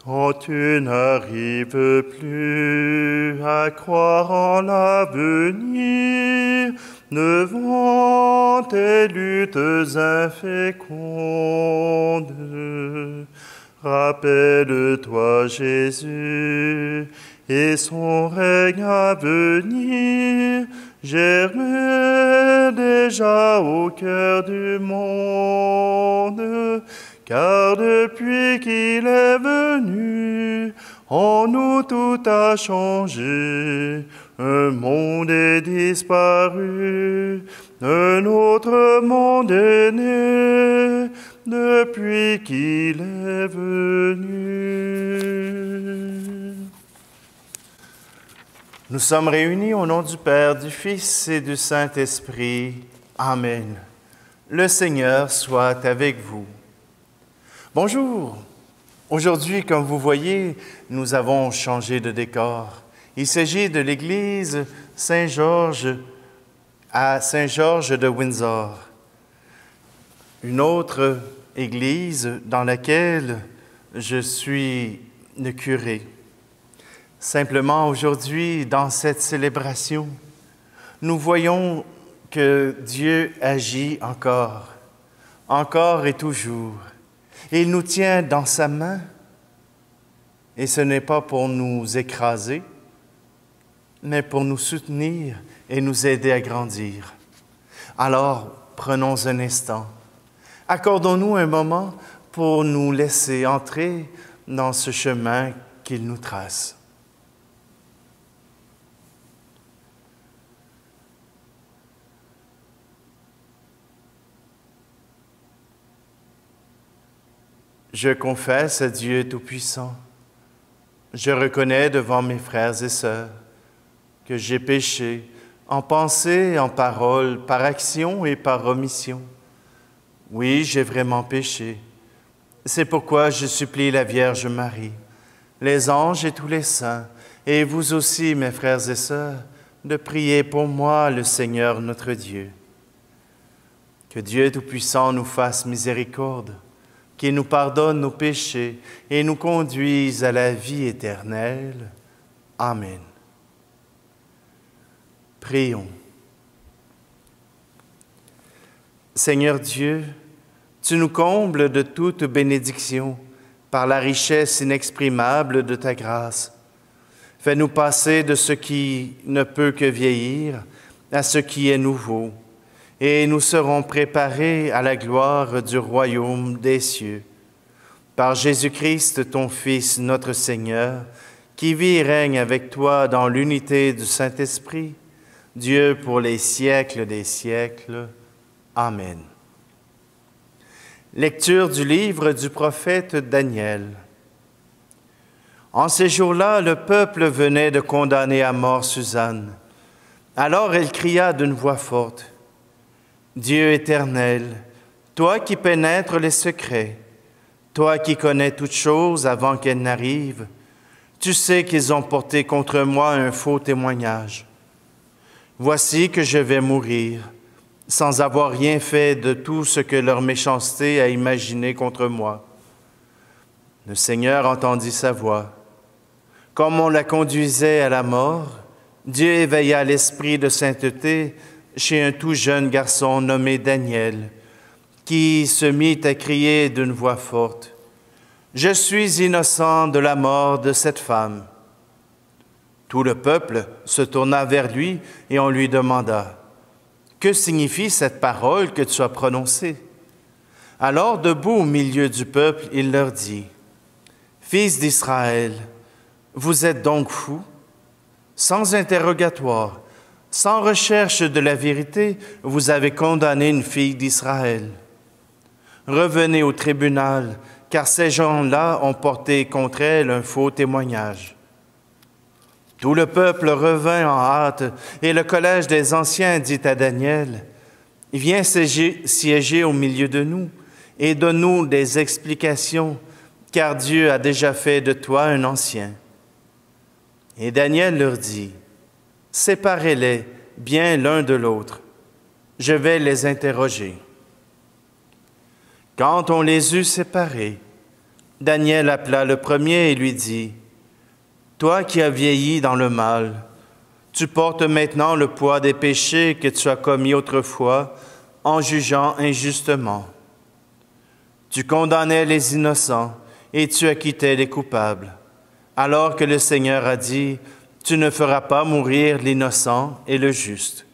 Quand tu n'arrives plus à croire en l'avenir, devant tes luttes infécondes, rappelle-toi Jésus et son règne à venir, germait déjà au cœur du monde. Car depuis qu'il est venu, en nous tout a changé. Un monde est disparu, un autre monde est né, depuis qu'il est venu. Nous sommes réunis au nom du Père, du Fils et du Saint-Esprit. Amen. Le Seigneur soit avec vous. Bonjour. Aujourd'hui, comme vous voyez, nous avons changé de décor. Il s'agit de l'église Saint-Georges à Saint-Georges de Windsor. Une autre église dans laquelle je suis le curé. Simplement, aujourd'hui, dans cette célébration, nous voyons que Dieu agit encore et toujours. Et il nous tient dans sa main, et ce n'est pas pour nous écraser, mais pour nous soutenir et nous aider à grandir. Alors, prenons un instant, accordons-nous un moment pour nous laisser entrer dans ce chemin qu'il nous trace. Je confesse à Dieu Tout-Puissant, je reconnais devant mes frères et sœurs que j'ai péché en pensée, en parole, par action et par omission. Oui, j'ai vraiment péché. C'est pourquoi je supplie la Vierge Marie, les anges et tous les saints, et vous aussi, mes frères et sœurs, de prier pour moi le Seigneur notre Dieu. Que Dieu Tout-Puissant nous fasse miséricorde, qu'il nous pardonne nos péchés et nous conduise à la vie éternelle. Amen. Prions. Seigneur Dieu, tu nous combles de toute bénédiction par la richesse inexprimable de ta grâce. Fais-nous passer de ce qui ne peut que vieillir à ce qui est nouveau, et nous serons préparés à la gloire du royaume des cieux. Par Jésus-Christ, ton Fils, notre Seigneur, qui vit et règne avec toi dans l'unité du Saint-Esprit, Dieu pour les siècles des siècles. Amen. Lecture du livre du prophète Daniel. En ces jours-là, le peuple venait de condamner à mort Suzanne. Alors elle cria d'une voix forte: Dieu éternel, toi qui pénètres les secrets, toi qui connais toutes choses avant qu'elles n'arrivent, tu sais qu'ils ont porté contre moi un faux témoignage. Voici que je vais mourir, sans avoir rien fait de tout ce que leur méchanceté a imaginé contre moi. Le Seigneur entendit sa voix. Comme on la conduisait à la mort, Dieu éveilla l'esprit de sainteté chez un tout jeune garçon nommé Daniel, qui se mit à crier d'une voix forte: « Je suis innocent de la mort de cette femme. » Tout le peuple se tourna vers lui et on lui demanda: « Que signifie cette parole que tu as prononcée? » Alors, debout au milieu du peuple, il leur dit: « Fils d'Israël, vous êtes donc fous? Sans interrogatoire, sans recherche de la vérité, vous avez condamné une fille d'Israël. Revenez au tribunal, car ces gens-là ont porté contre elle un faux témoignage. » Tout le peuple revint en hâte, et le collège des anciens dit à Daniel: « Viens siéger au milieu de nous, et donne-nous des explications, car Dieu a déjà fait de toi un ancien. » Et Daniel leur dit: « Séparez-les bien l'un de l'autre. Je vais les interroger. » Quand on les eut séparés, Daniel appela le premier et lui dit, « Toi qui as vieilli dans le mal, tu portes maintenant le poids des péchés que tu as commis autrefois en jugeant injustement. Tu condamnais les innocents et tu acquittais les coupables, alors que le Seigneur a dit, « Tu ne feras pas mourir l'innocent et le juste. »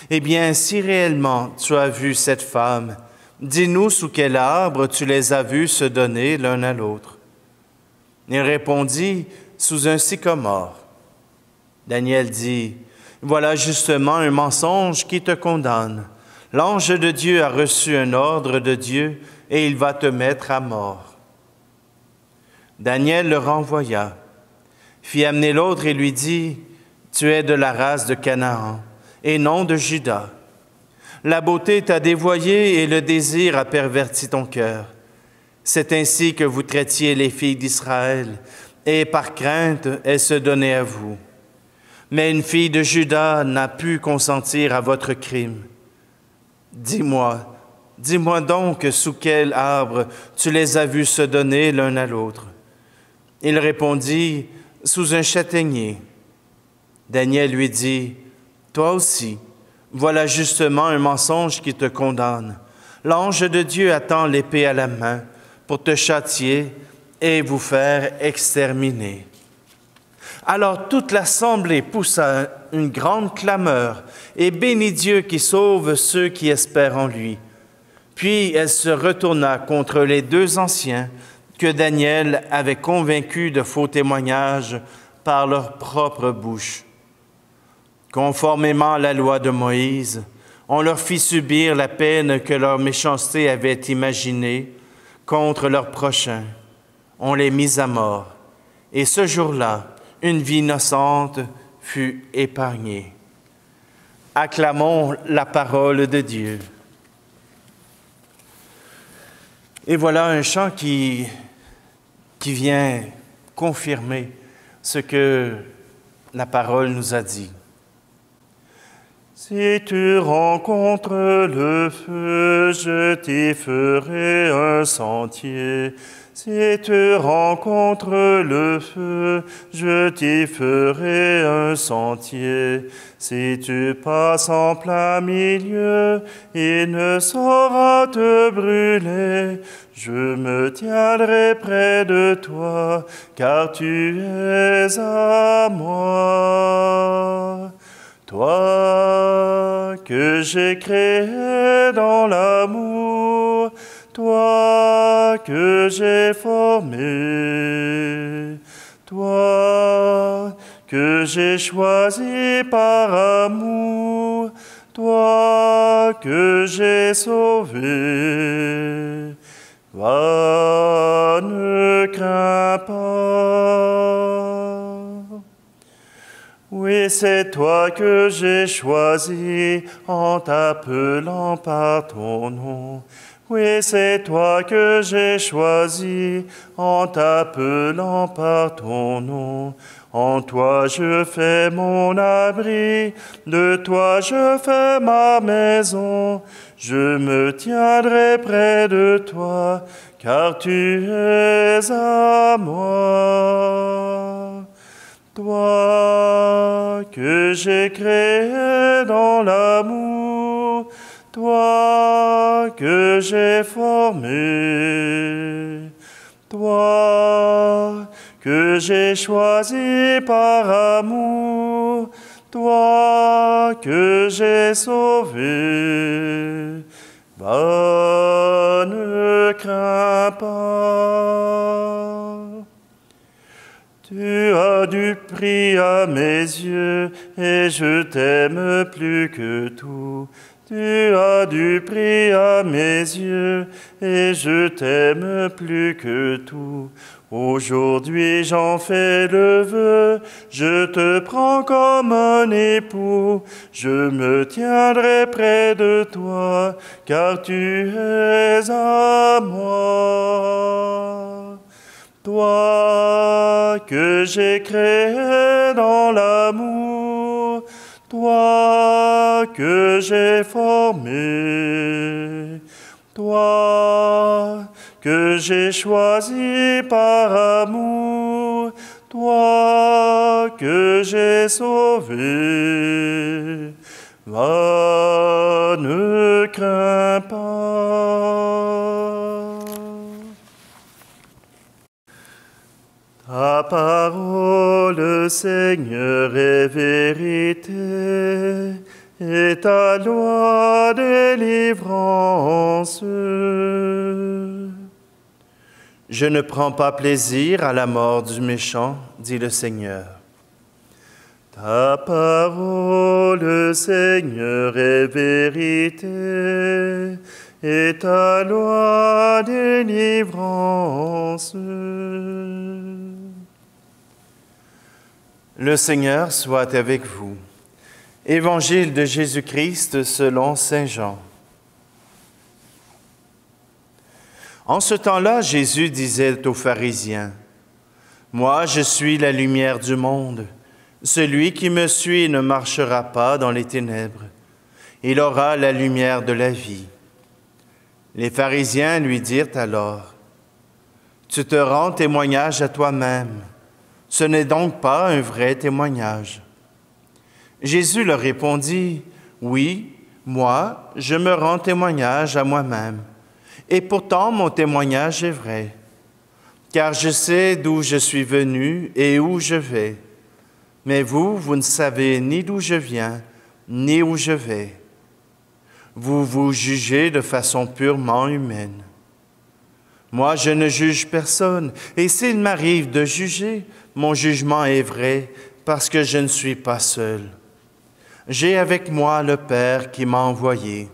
Eh bien, si réellement tu as vu cette femme, dis-nous sous quel arbre tu les as vus se donner l'un à l'autre. Il répondit, sous un sycomore. Daniel dit, voilà justement un mensonge qui te condamne. L'ange de Dieu a reçu un ordre de Dieu et il va te mettre à mort. Daniel le renvoya, fit amener l'autre et lui dit, tu es de la race de Canaan et non de Juda. La beauté t'a dévoyé et le désir a perverti ton cœur. C'est ainsi que vous traitiez les filles d'Israël, et par crainte, elles se donnaient à vous. Mais une fille de Juda n'a pu consentir à votre crime. Dis-moi donc sous quel arbre tu les as vus se donner l'un à l'autre. Il répondit, sous un châtaignier. Daniel lui dit, toi aussi, voilà justement un mensonge qui te condamne. L'ange de Dieu attend l'épée à la main pour te châtier et vous faire exterminer. Alors toute l'assemblée poussa une grande clameur et bénit Dieu qui sauve ceux qui espèrent en lui. Puis elle se retourna contre les deux anciens que Daniel avait convaincus de faux témoignages par leur propre bouche. Conformément à la loi de Moïse, on leur fit subir la peine que leur méchanceté avait imaginée contre leur prochain. On les mit à mort. Et ce jour-là, une vie innocente fut épargnée. Acclamons la parole de Dieu. Et voilà un chant qui vient confirmer ce que la parole nous a dit. Si tu rencontres le feu, je t'y ferai un sentier. Si tu rencontres le feu, je t'y ferai un sentier. Si tu passes en plein milieu, il ne saura te brûler. Je me tiendrai près de toi, car tu es à moi. Toi que j'ai créé dans l'amour, toi que j'ai formé, toi que j'ai choisi par amour, toi que j'ai sauvé. Va, ne crains pas. Oui, c'est toi que j'ai choisi en t'appelant par ton nom. Oui, c'est toi que j'ai choisi en t'appelant par ton nom. En toi je fais mon abri, de toi je fais ma maison. Je me tiendrai près de toi, car tu es à moi. Toi que j'ai créé dans l'amour, toi que j'ai formé, toi que j'ai choisi par amour, toi que j'ai sauvé. Va, ne crains pas. Tu as du prix à mes yeux, et je t'aime plus que tout. Tu as du prix à mes yeux, et je t'aime plus que tout. Aujourd'hui j'en fais le vœu, je te prends comme un époux. Je me tiendrai près de toi, car tu es à moi. Toi que j'ai créé dans l'amour, toi que j'ai formé, toi que j'ai choisi par amour, toi que j'ai sauvé. Va, ne crains pas. Ta parole, Seigneur, est vérité, et ta loi délivrance. Je ne prends pas plaisir à la mort du méchant, dit le Seigneur. Ta parole, Seigneur, est vérité, et ta loi délivrance. Le Seigneur soit avec vous. Évangile de Jésus-Christ selon saint Jean. En ce temps-là, Jésus disait aux pharisiens, « Moi, je suis la lumière du monde. Celui qui me suit ne marchera pas dans les ténèbres. Il aura la lumière de la vie. » Les pharisiens lui dirent alors, « Tu te rends témoignage à toi-même. Ce n'est donc pas un vrai témoignage. » Jésus leur répondit, « Oui, moi, je me rends témoignage à moi-même. Et pourtant, mon témoignage est vrai. Car je sais d'où je suis venu et où je vais. Mais vous, vous ne savez ni d'où je viens, ni où je vais. Vous vous jugez de façon purement humaine. Moi, je ne juge personne, et s'il m'arrive de juger, mon jugement est vrai, parce que je ne suis pas seul. J'ai avec moi le Père qui m'a envoyé.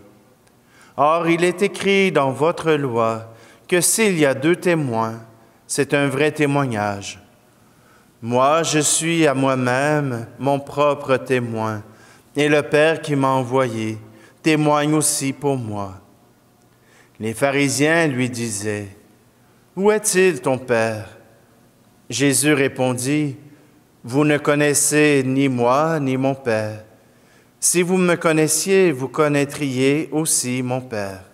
Or, il est écrit dans votre loi que s'il y a 2 témoins, c'est un vrai témoignage. Moi, je suis à moi-même mon propre témoin, et le Père qui m'a envoyé témoigne aussi pour moi. » Les pharisiens lui disaient, « Où est-il ton Père? » Jésus répondit, « Vous ne connaissez ni moi ni mon Père. Si vous me connaissiez, vous connaîtriez aussi mon Père. »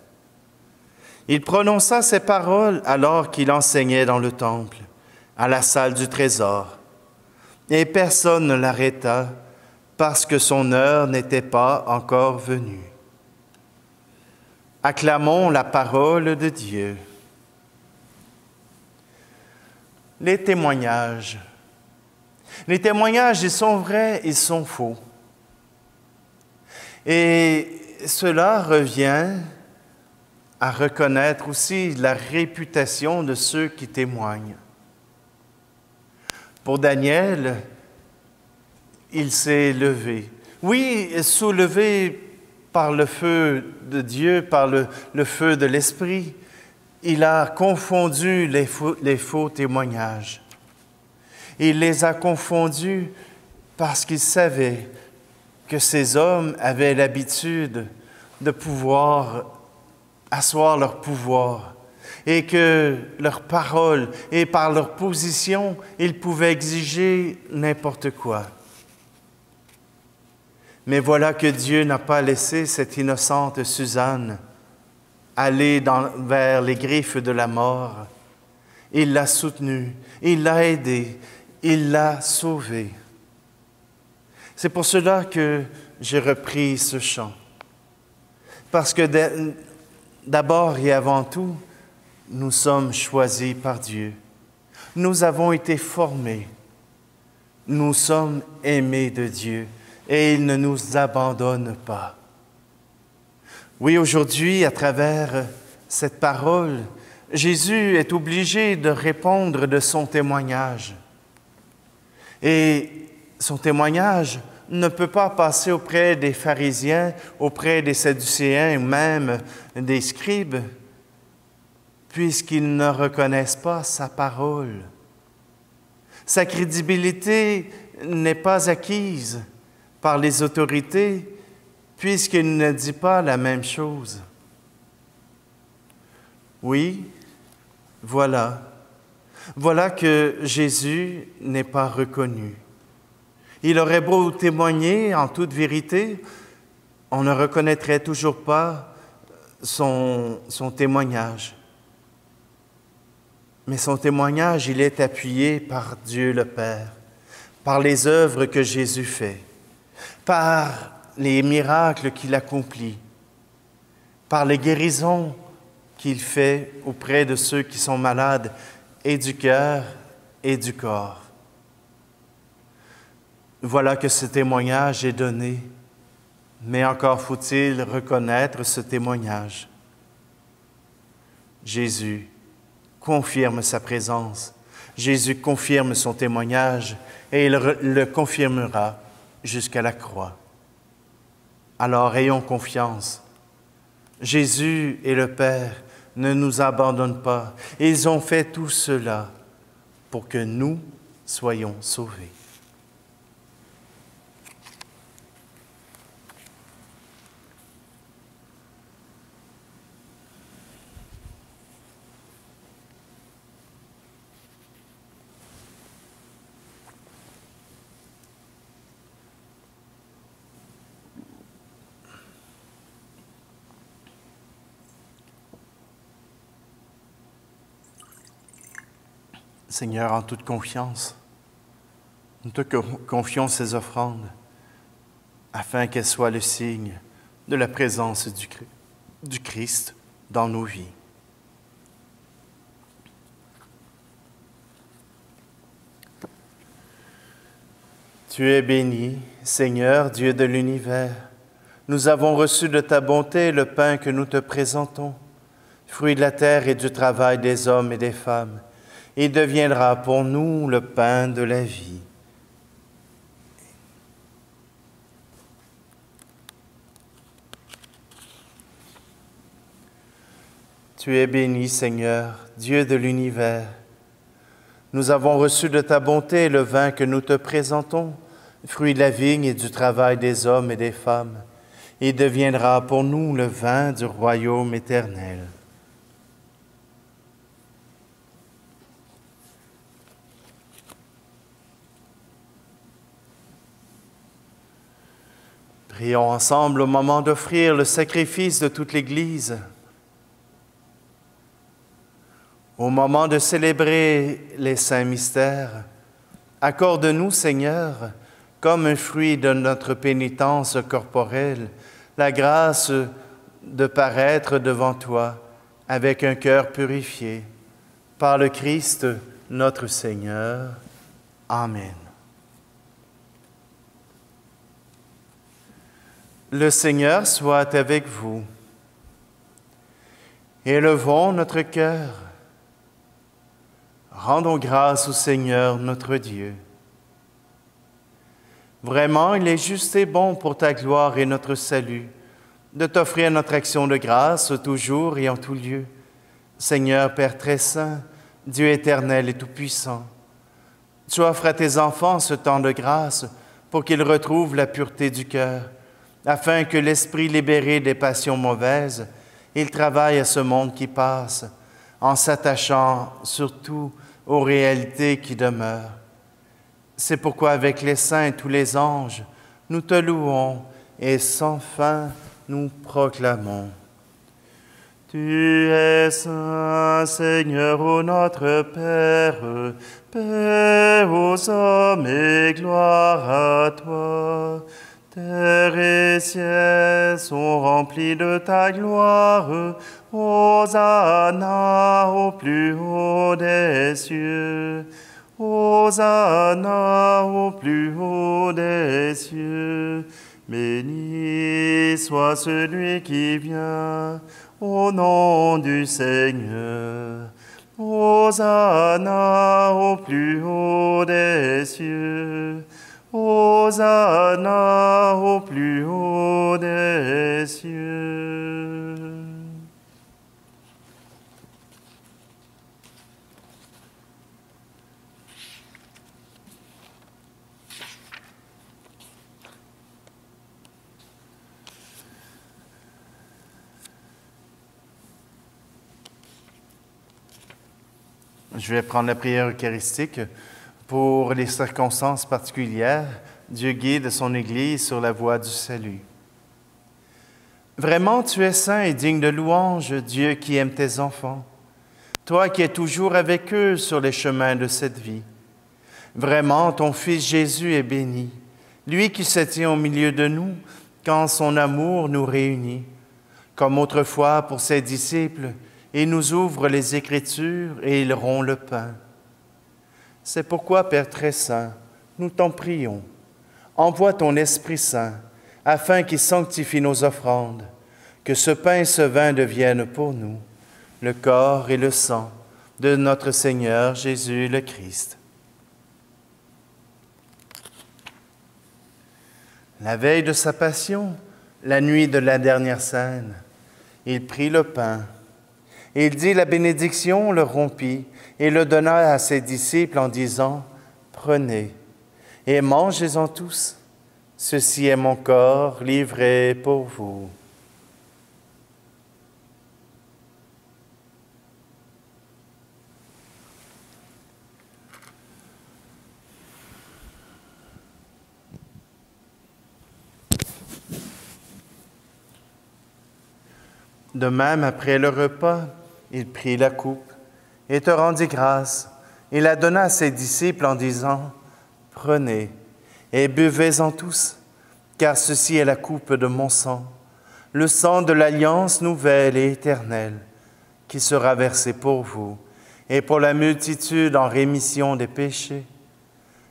Il prononça ces paroles alors qu'il enseignait dans le temple, à la salle du trésor. Et personne ne l'arrêta parce que son heure n'était pas encore venue. Acclamons la parole de Dieu. Les témoignages. Les témoignages, ils sont vrais, ils sont faux. Et cela revient à reconnaître aussi la réputation de ceux qui témoignent. Pour Daniel, il s'est levé. Oui, soulevé par le feu de Dieu, par le feu de l'Esprit. Il a confondu les faux témoignages. Il les a confondus parce qu'il savait que ces hommes avaient l'habitude de pouvoir asseoir leur pouvoir et que leur parole et par leur position, ils pouvaient exiger n'importe quoi. Mais voilà que Dieu n'a pas laissé cette innocente Suzanne aller vers les griffes de la mort. Il l'a soutenue, il l'a aidée, il l'a sauvée. C'est pour cela que j'ai repris ce chant. Parce que d'abord et avant tout, nous sommes choisis par Dieu. Nous avons été formés. Nous sommes aimés de Dieu et il ne nous abandonne pas. Oui, aujourd'hui, à travers cette parole, Jésus est obligé de répondre de son témoignage. Et son témoignage ne peut pas passer auprès des pharisiens, auprès des sadducéens ou même des scribes, puisqu'ils ne reconnaissent pas sa parole. Sa crédibilité n'est pas acquise par les autorités, puisqu'il ne dit pas la même chose. Oui, voilà que Jésus n'est pas reconnu. Il aurait beau témoigner en toute vérité, on ne reconnaîtrait toujours pas son témoignage. Mais son témoignage, il est appuyé par Dieu le Père, par les œuvres que Jésus fait, par les miracles qu'il accomplit, par les guérisons qu'il fait auprès de ceux qui sont malades, et du cœur et du corps. Voilà que ce témoignage est donné, mais encore faut-il reconnaître ce témoignage. Jésus confirme sa présence, Jésus confirme son témoignage, et il le confirmera jusqu'à la croix. Alors ayons confiance. Jésus et le Père ne nous abandonnent pas. Ils ont fait tout cela pour que nous soyons sauvés. Seigneur, en toute confiance, nous te confions ces offrandes afin qu'elles soient le signe de la présence du Christ dans nos vies. Tu es béni, Seigneur, Dieu de l'univers. Nous avons reçu de ta bonté le pain que nous te présentons, fruit de la terre et du travail des hommes et des femmes. Il deviendra pour nous le pain de la vie. Tu es béni, Seigneur, Dieu de l'univers. Nous avons reçu de ta bonté le vin que nous te présentons, fruit de la vigne et du travail des hommes et des femmes. Il deviendra pour nous le vin du royaume éternel. Prions ensemble au moment d'offrir le sacrifice de toute l'Église. Au moment de célébrer les saints mystères, accorde-nous, Seigneur, comme un fruit de notre pénitence corporelle, la grâce de paraître devant toi avec un cœur purifié. Par le Christ, notre Seigneur. Amen. Le Seigneur soit avec vous. Élevons notre cœur. Rendons grâce au Seigneur notre Dieu. Vraiment, il est juste et bon pour ta gloire et notre salut de t'offrir notre action de grâce toujours et en tout lieu. Seigneur Père très saint, Dieu éternel et tout-puissant, tu offres à tes enfants ce temps de grâce pour qu'ils retrouvent la pureté du cœur, afin que l'esprit libéré des passions mauvaises, il travaille à ce monde qui passe, en s'attachant surtout aux réalités qui demeurent. C'est pourquoi avec les saints et tous les anges, nous te louons et sans fin nous proclamons. Tu es saint, Seigneur, ô notre Père, paix aux hommes et gloire à toi. Terre et ciel sont remplis de ta gloire. Hosanna au plus haut des cieux. Hosanna au plus haut des cieux. Béni soit celui qui vient au nom du Seigneur. Hosanna au plus haut des cieux. Hosanna au plus haut des cieux. Je vais prendre la prière eucharistique. Pour les circonstances particulières, Dieu guide son Église sur la voie du salut. Vraiment, tu es saint et digne de louange, Dieu qui aime tes enfants. toi qui es toujours avec eux sur les chemins de cette vie. Vraiment, ton Fils Jésus est béni, lui qui se tient au milieu de nous quand son amour nous réunit. Comme autrefois pour ses disciples, il nous ouvre les Écritures et il rompt le pain. C'est pourquoi, Père très saint, nous t'en prions. Envoie ton Esprit Saint, afin qu'il sanctifie nos offrandes, que ce pain et ce vin deviennent pour nous le corps et le sang de notre Seigneur Jésus le Christ. La veille de sa passion, la nuit de la dernière scène, il prit le pain. Il dit la bénédiction, le rompit et le donna à ses disciples en disant « Prenez et mangez-en tous. Ceci est mon corps livré pour vous. » De même, après le repas, il prit la coupe et te rendit grâce. Il la donna à ses disciples en disant « Prenez et buvez-en tous, car ceci est la coupe de mon sang, le sang de l'alliance nouvelle et éternelle, qui sera versé pour vous et pour la multitude en rémission des péchés.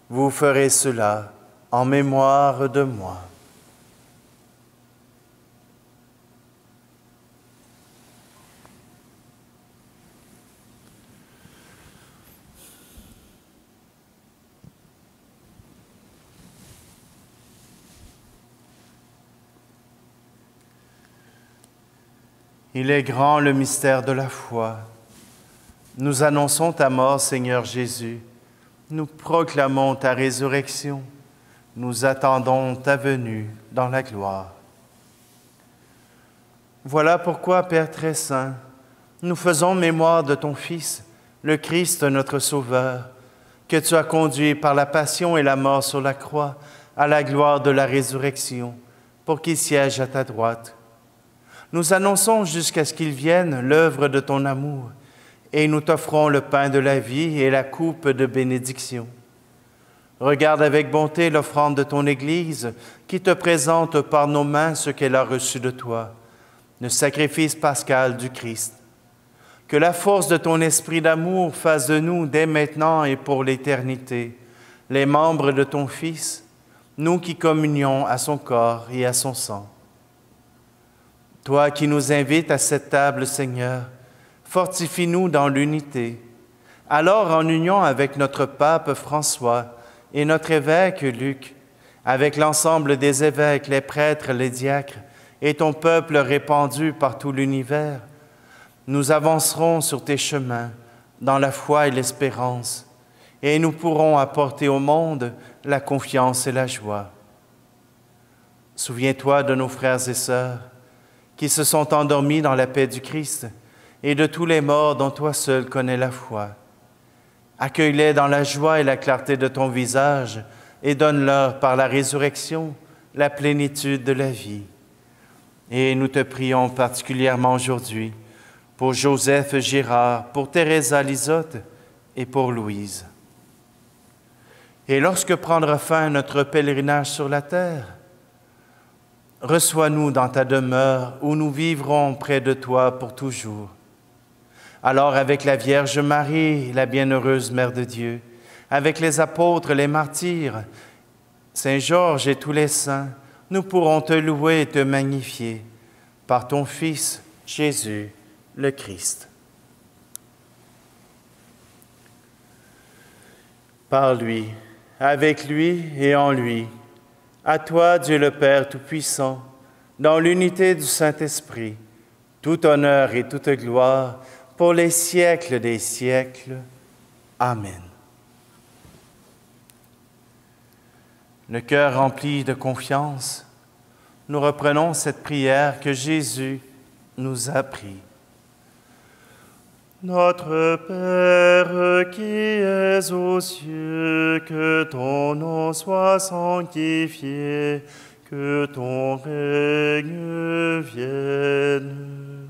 Vous ferez cela en mémoire de moi. » Il est grand le mystère de la foi. Nous annonçons ta mort, Seigneur Jésus. Nous proclamons ta résurrection. Nous attendons ta venue dans la gloire. Voilà pourquoi, Père très saint, nous faisons mémoire de ton Fils, le Christ notre Sauveur, que tu as conduit par la passion et la mort sur la croix à la gloire de la résurrection, pour qu'il siège à ta droite. Nous annonçons jusqu'à ce qu'il vienne l'œuvre de ton amour, et nous t'offrons le pain de la vie et la coupe de bénédiction. Regarde avec bonté l'offrande de ton Église, qui te présente par nos mains ce qu'elle a reçu de toi, le sacrifice pascal du Christ. Que la force de ton esprit d'amour fasse de nous, dès maintenant et pour l'éternité, les membres de ton Fils, nous qui communions à son corps et à son sang. Toi qui nous invites à cette table, Seigneur, fortifie-nous dans l'unité. Alors, en union avec notre pape François et notre évêque Luc, avec l'ensemble des évêques, les prêtres, les diacres et ton peuple répandu par tout l'univers, nous avancerons sur tes chemins dans la foi et l'espérance, et nous pourrons apporter au monde la confiance et la joie. Souviens-toi de nos frères et sœurs qui se sont endormis dans la paix du Christ et de tous les morts dont toi seul connais la foi. Accueille-les dans la joie et la clarté de ton visage et donne-leur par la résurrection la plénitude de la vie. Et nous te prions particulièrement aujourd'hui pour Joseph Girard, pour Teresa Lisotte et pour Louise. Et lorsque prendra fin notre pèlerinage sur la terre, reçois-nous dans ta demeure où nous vivrons près de toi pour toujours. Alors avec la Vierge Marie, la bienheureuse Mère de Dieu, avec les apôtres, les martyrs, Saint Georges et tous les saints, nous pourrons te louer et te magnifier par ton Fils, Jésus, le Christ. Par lui, avec lui et en lui, à toi, Dieu le Père Tout-Puissant, dans l'unité du Saint-Esprit, tout honneur et toute gloire pour les siècles des siècles. Amen. Le cœur rempli de confiance, nous reprenons cette prière que Jésus nous a appris. Notre Père qui es aux cieux, que ton nom soit sanctifié, que ton règne vienne,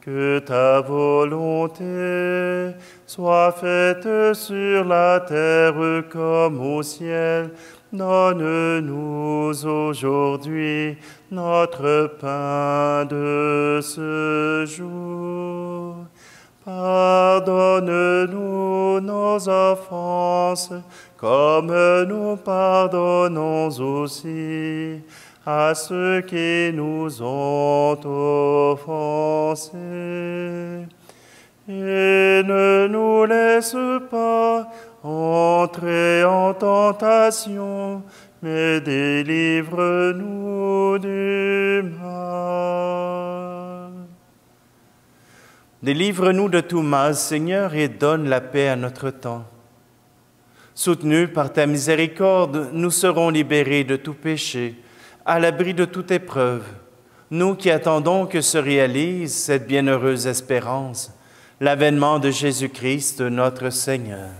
Que ta volonté soit faite sur la terre comme au ciel. Donne-nous aujourd'hui notre pain de ce jour. Pardonne-nous nos offenses, comme nous pardonnons aussi à ceux qui nous ont offensés. Et ne nous laisse pas entrer en tentation, mais délivre-nous du mal. Délivre-nous de tout mal, Seigneur, et donne la paix à notre temps. Soutenus par ta miséricorde, nous serons libérés de tout péché, à l'abri de toute épreuve, nous qui attendons que se réalise cette bienheureuse espérance, l'avènement de Jésus-Christ, notre Seigneur.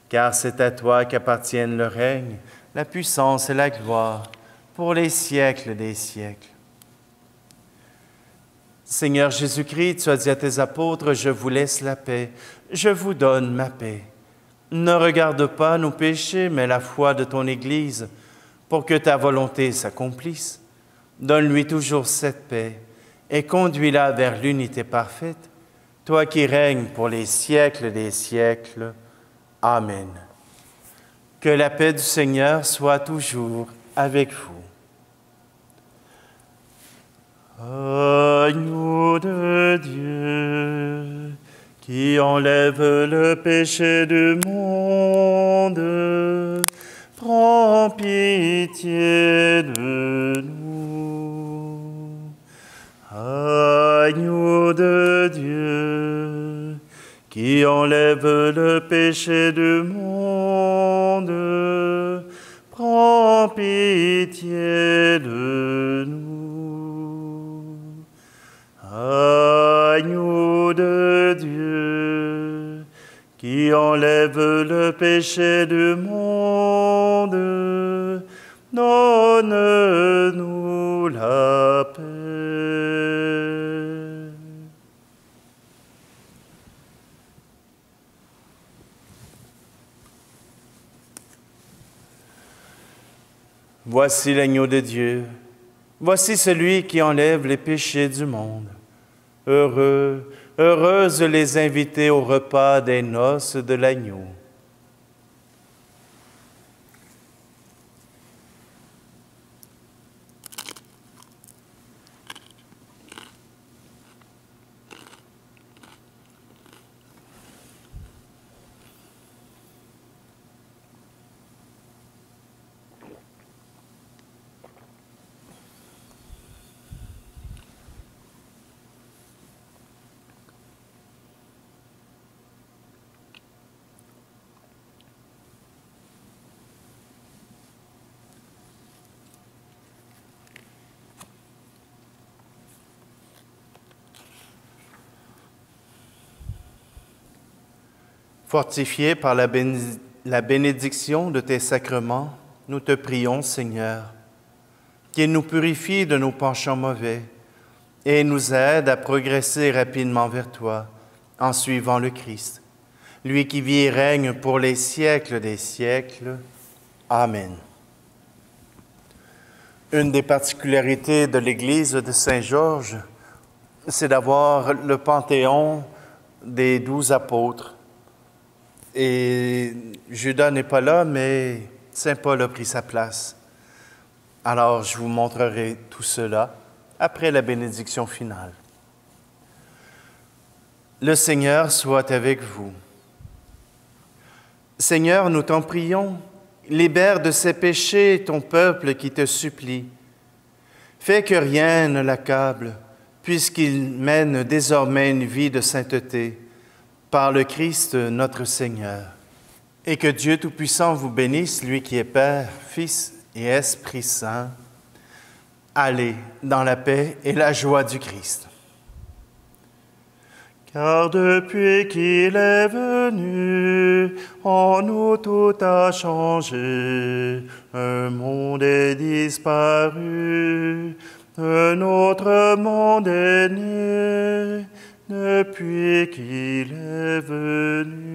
Car c'est à toi qu'appartiennent le règne, la puissance et la gloire, pour les siècles des siècles. Seigneur Jésus-Christ, tu as dit à tes apôtres, « Je vous laisse la paix, je vous donne ma paix. » Ne regarde pas nos péchés, mais la foi de ton Église, pour que ta volonté s'accomplisse. Donne-lui toujours cette paix et conduis-la vers l'unité parfaite, toi qui règnes pour les siècles des siècles. Amen. Que la paix du Seigneur soit toujours avec vous. Agneau de Dieu, qui enlève le péché du monde, prends pitié de nous. Agneau de Dieu, qui enlève le péché du monde, prends pitié de nous. Agneau de Dieu, qui enlève le péché du monde, donne-nous la paix. Voici l'agneau de Dieu, voici celui qui enlève les péchés du monde. Heureux, heureuses les invités au repas des noces de l'agneau. Fortifiés par la bénédiction de tes sacrements, nous te prions, Seigneur, qu'il nous purifie de nos penchants mauvais et nous aide à progresser rapidement vers toi en suivant le Christ, lui qui vit et règne pour les siècles des siècles. Amen. Une des particularités de l'Église de Saint-Georges, c'est d'avoir le panthéon des 12 apôtres. Et Judas n'est pas là, mais Saint Paul a pris sa place. Alors, je vous montrerai tout cela après la bénédiction finale. Le Seigneur soit avec vous. Seigneur, nous t'en prions, libère de ses péchés ton peuple qui te supplie. Fais que rien ne l'accable, puisqu'il mène désormais une vie de sainteté, par le Christ notre Seigneur. Et que Dieu Tout-Puissant vous bénisse, lui qui est Père, Fils et Esprit Saint. Allez dans la paix et la joie du Christ. Car depuis qu'il est venu, en nous tout a changé. Un monde est disparu, Un autre monde est né depuis qu'il est venu.